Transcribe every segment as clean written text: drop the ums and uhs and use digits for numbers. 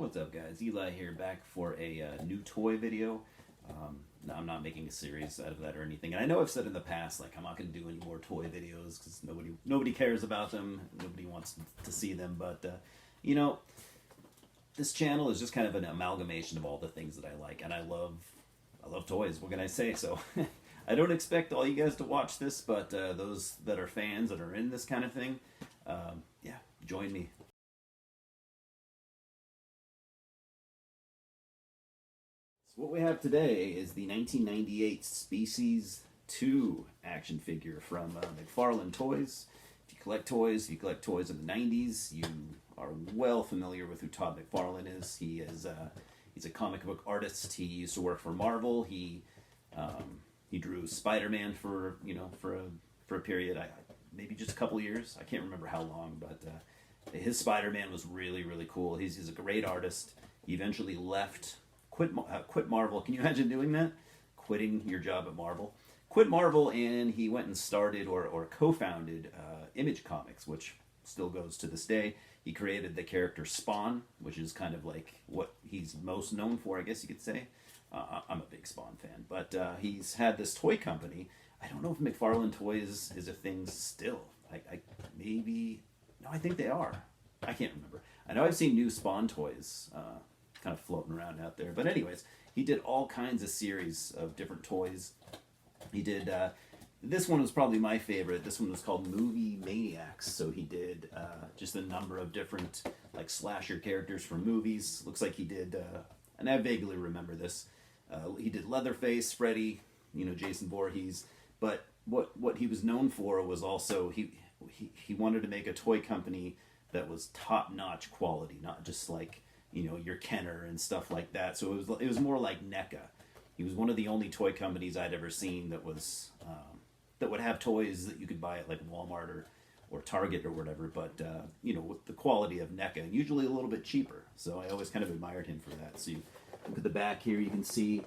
What's up, guys? Eli here, back for a new toy video. No, I'm not making a series out of that or anything. And I know I've said in the past, like, I'm not going to do any more toy videos because nobody cares about them. Nobody wants to see them. But you know, this channel is just kind of an amalgamation of all the things that I like, and I love toys. What can I say? So I don't expect all you guys to watch this, but those that are fans that are in this kind of thing, yeah, join me. So what we have today is the 1998 Species 2 action figure from McFarlane Toys. If you collect toys in the 90s, you are well familiar with who Todd McFarlane is. He's a comic book artist. He used to work for Marvel. He drew Spider-Man for a period, maybe just a couple years. I can't remember how long, but his Spider-Man was really cool. He's a great artist. He eventually quit Marvel. Can you imagine doing that? Quitting your job at Marvel. Quit Marvel, and he went and started or co-founded Image Comics, which still goes to this day. He created the character Spawn, which is kind of like what he's most known for, I guess you could say. I'm a big Spawn fan, but he's had this toy company. I don't know if McFarlane Toys is a thing still. I think they are. I can't remember. I know I've seen new Spawn toys kind of floating around out there. But anyways, he did all kinds of series of different toys. He did, this one was probably my favorite. This one was called Movie Maniacs. So he did just a number of different like slasher characters from movies. Looks like he did, and I vaguely remember this, he did Leatherface, Freddy, Jason Voorhees. But what he was known for was also, he wanted to make a toy company that was top-notch quality, not just like, your Kenner and stuff like that. So it was more like NECA. He was one of the only toy companies I'd ever seen that was that would have toys that you could buy at like Walmart or Target or whatever, but with the quality of NECA, and usually a little bit cheaper. So I always kind of admired him for that. So you look at the back here, you can see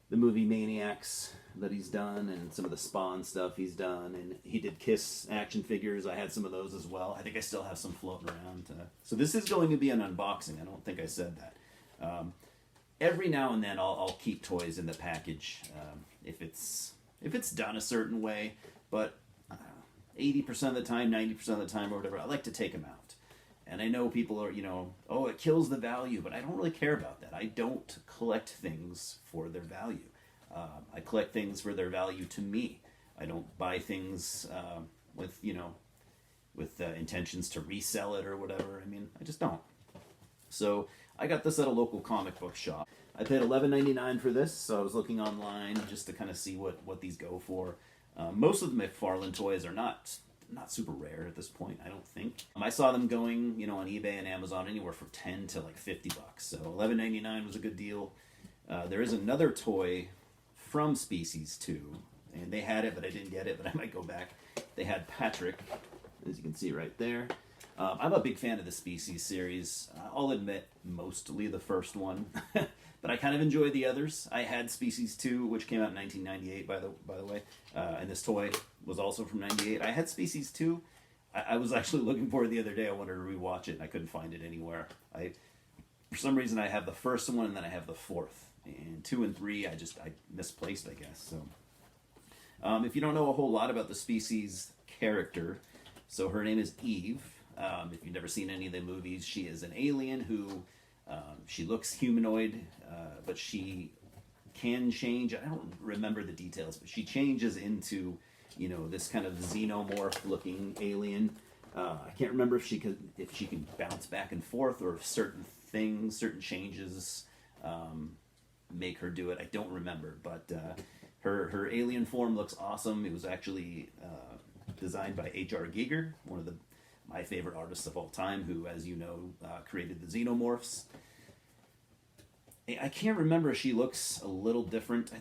the movie Maniacs that he's done, and some of the Spawn stuff he's done, and he did Kiss action figures. I had some of those as well. I think I still have some floating around. So this is going to be an unboxing. I don't think I said that. Every now and then I'll keep toys in the package if it's done a certain way, but 80% of the time, 90% of the time, or whatever, I like to take them out. And I know people are, oh, it kills the value, but I don't really care about that. I don't collect things for their value. I collect things for their value to me. I don't buy things with intentions to resell it or whatever. I mean, I just don't. So I got this at a local comic book shop. I paid $11.99 for this, so I was looking online just to kind of see what these go for. Most of the McFarlane toys are not super rare at this point, I don't think. I saw them going, on eBay and Amazon anywhere from $10 to like $50. So $11.99 was a good deal. There is another toy from Species 2, and they had it, but I didn't get it, but I might go back. They had Patrick, as you can see right there. I'm a big fan of the Species series. I'll admit, mostly the first one, but I kind of enjoy the others. I had Species 2, which came out in 1998, by the way, and this toy was also from 98. I had Species 2. I was actually looking for it the other day. I wanted to rewatch it, and I couldn't find it anywhere. For some reason, I have the first one, and then I have the fourth. And 2 and 3, I misplaced, I guess. So, if you don't know a whole lot about the Species character, so her name is Eve. If you've never seen any of the movies, she is an alien who, she looks humanoid, but she can change. I don't remember the details, but she changes into, this kind of xenomorph-looking alien. I can't remember if she can bounce back and forth, or if certain changes make her do it. I don't remember, but her alien form looks awesome. It was actually designed by H.R. Giger, one of my favorite artists of all time, who, as you know, created the xenomorphs. I can't remember if she looks a little different. I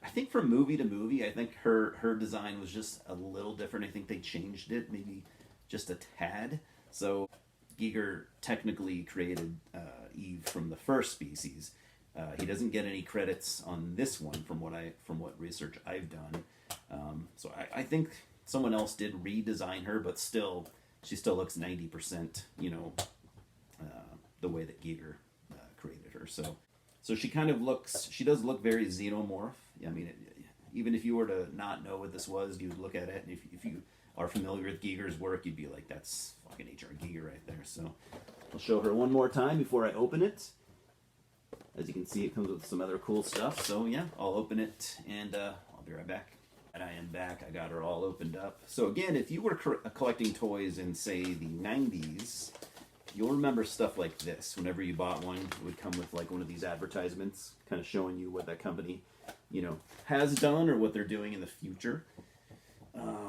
think from movie to movie, I think her design was just a little different. I think they changed it maybe just a tad. So Giger technically created Eve from the first Species. He doesn't get any credits on this one from what research I've done. So I think someone else did redesign her, but she still looks 90%, the way that Giger her. So she kind of looks, she does look very xenomorph. I mean, even if you were to not know what this was, you would look at it, and if you are familiar with Giger's work, you'd be like, that's fucking H.R. Giger right there. So I'll show her one more time before I open it. As you can see, it comes with some other cool stuff. So yeah, I'll open it, and I'll be right back. And I am back. I got her all opened up. So again, if you were collecting toys in, say, the 90s, you'll remember stuff like this. Whenever you bought one, it would come with like one of these advertisements, kind of showing you what that company, you know, has done or what they're doing in the future.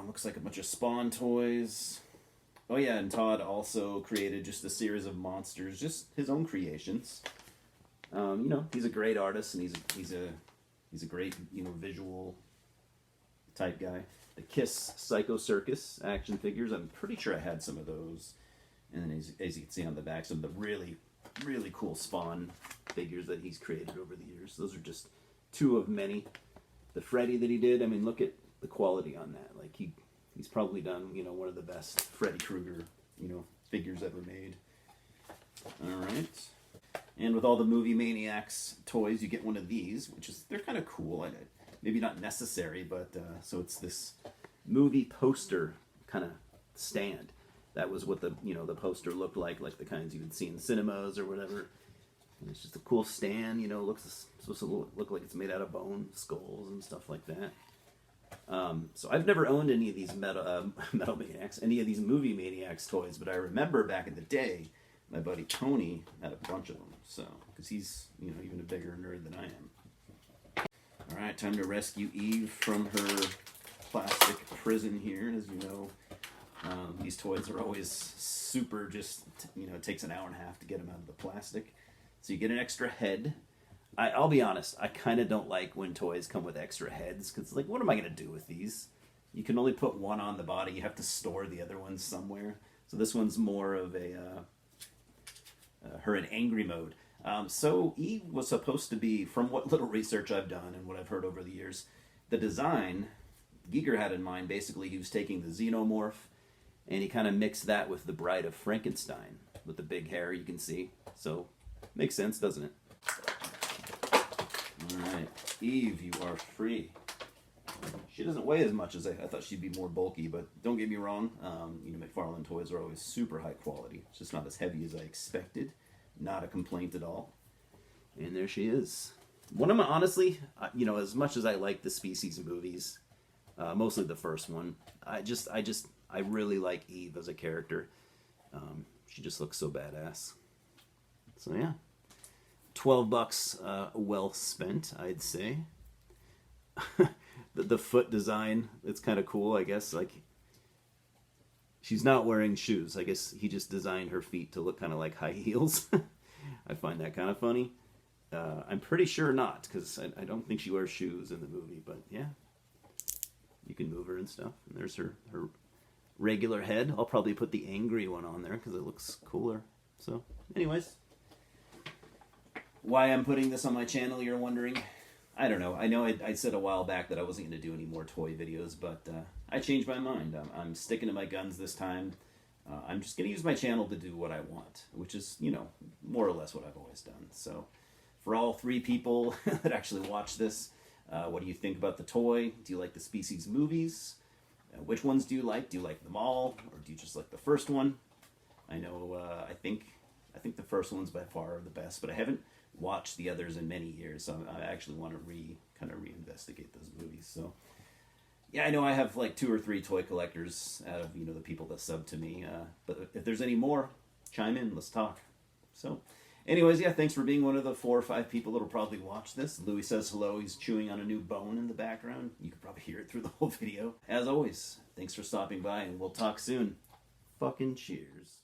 Looks like a bunch of Spawn toys. Oh yeah, and Todd also created just a series of monsters, just his own creations. You know, he's a great artist, and he's a great, you know, visual type guy. The Kiss Psycho Circus action figures. I'm pretty sure I had some of those. And then as you can see on the back, some of the really, really cool Spawn figures that he's created over the years. Those are just two of many. The Freddy that he did, I mean, look at the quality on that. Like, he's probably done, you know, one of the best Freddy Krueger, you know, figures ever made. All right. And with all the movie Maniacs toys, you get one of these, which is, they're kind of cool. Maybe not necessary, but so it's this movie poster kind of stand. That was what the, you know, the poster looked like the kinds you would see in cinemas or whatever. And it's just a cool stand, you know, supposed to look like it's made out of bone, skulls and stuff like that. So I've never owned any of these Metal Maniacs, any of these movie Maniacs toys, but I remember back in the day, my buddy Tony had a bunch of them. So, because he's, you know, even a bigger nerd than I am. All right, time to rescue Eve from her plastic prison here. As you know, these toys are always super, just, you know, it takes an hour and a half to get them out of the plastic. So you get an extra head. I'll be honest, I kind of don't like when toys come with extra heads, because, like, what am I going to do with these? You can only put one on the body. You have to store the other ones somewhere. So this one's more of a her in angry mode. So Eve was supposed to be, from what little research I've done and what I've heard over the years, the design Giger had in mind, basically he was taking the xenomorph and he kind of mixed that with the Bride of Frankenstein with the big hair, you can see. So makes sense, doesn't it? Alright, Eve, you are free. She doesn't weigh as much as I thought she'd be more bulky, but don't get me wrong, you know, McFarlane toys are always super high quality. It's just not as heavy as I expected. Not a complaint at all. And there she is. One of my, honestly, you know, as much as I like the Species movies, mostly the first one, I really like Eve as a character. She just looks so badass. So yeah, $12 well spent, I'd say. The foot design, it's kind of cool, I guess. Like, she's not wearing shoes. I guess he just designed her feet to look kind of like high heels. I find that kind of funny. I'm pretty sure not, because I don't think she wears shoes in the movie. But yeah, you can move her and stuff. And there's her regular head. I'll probably put the angry one on there because it looks cooler. So anyways, why I'm putting this on my channel, you're wondering? I don't know. I know I said a while back that I wasn't going to do any more toy videos, but I changed my mind. I'm sticking to my guns this time. I'm just going to use my channel to do what I want, which is, you know, more or less what I've always done. So for all 3 people that actually watch this, what do you think about the toy? Do you like the Species movies? Which ones do you like? Do you like them all, or do you just like the first one? I know, I think the first one's by far the best, but I haven't watched the others in many years, so I actually want to kind of reinvestigate those movies. So yeah, I know I have like 2 or 3 toy collectors out of, you know, the people that sub to me, but if there's any more, chime in, let's talk. So anyways, yeah, thanks for being one of the 4 or 5 people that'll probably watch this. Louis says hello. He's chewing on a new bone in the background. You can probably hear it through the whole video. As always, thanks for stopping by, and we'll talk soon. Fucking cheers.